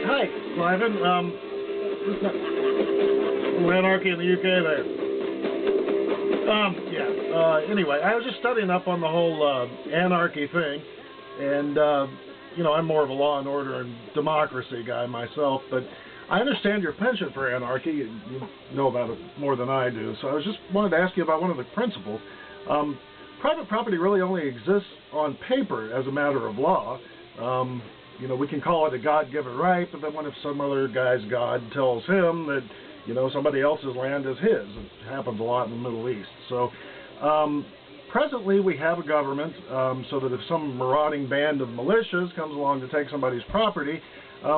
Hi, Cliven. Anarchy in the UK there. Anyway, I was just studying up on the whole anarchy thing, and, you know, I'm more of a law and order and democracy guy myself, but I understand your penchant for anarchy. You know about it more than I do, so I was just wanted to ask you about one of the principles. Private property really only exists on paper as a matter of law. You know, we can call it a God-given right, but then what if some other guy's God tells him that, you know, somebody else's land is his? It happens a lot in the Middle East. So, presently we have a government, so that if some marauding band of militias comes along to take somebody's property,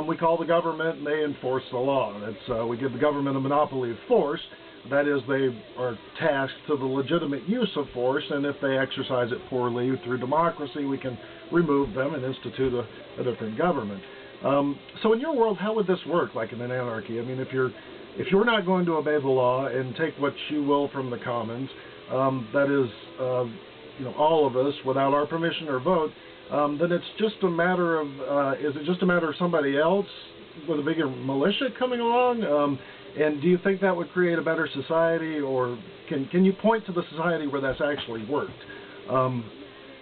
we call the government and they enforce the law. That's, we give the government a monopoly of force. That is, they are tasked to the legitimate use of force, and if they exercise it poorly through democracy, we can remove them and institute a different government. So in your world, how would this work, like in an anarchy? I mean, if you're not going to obey the law and take what you will from the commons, that is, you know, all of us, without our permission or vote, then it's just a matter of, is it just a matter of somebody else with a bigger militia coming along? And do you think that would create a better society, or can you point to the society where that's actually worked?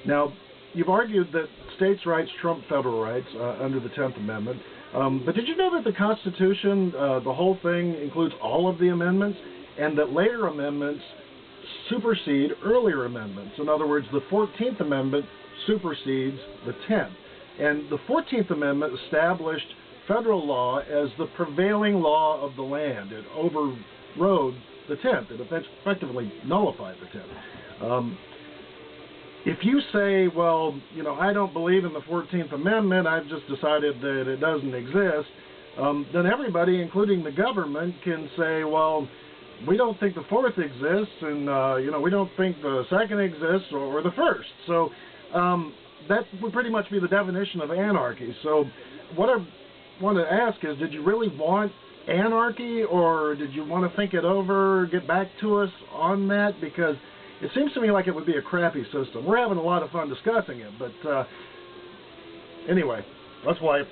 Now, you've argued that states' rights trump federal rights under the 10th Amendment, but did you know that the Constitution, the whole thing, includes all of the amendments, and that later amendments supersede earlier amendments? In other words, the 14th Amendment supersedes the 10th. And the 14th Amendment established federal law as the prevailing law of the land. It overrode the 10th. It effectively nullified the 10th. If you say, well, you know, I don't believe in the 14th Amendment, I've just decided that it doesn't exist, then everybody, including the government, can say, well, we don't think the 4th exists, and, you know, we don't think the 2nd exists, or the 1st. So that would pretty much be the definition of anarchy. So what I want to ask is, did you really want anarchy, or did you want to think it over, get back to us on that? Because it seems to me like it would be a crappy system. We're having a lot of fun discussing it, but anyway, that's why.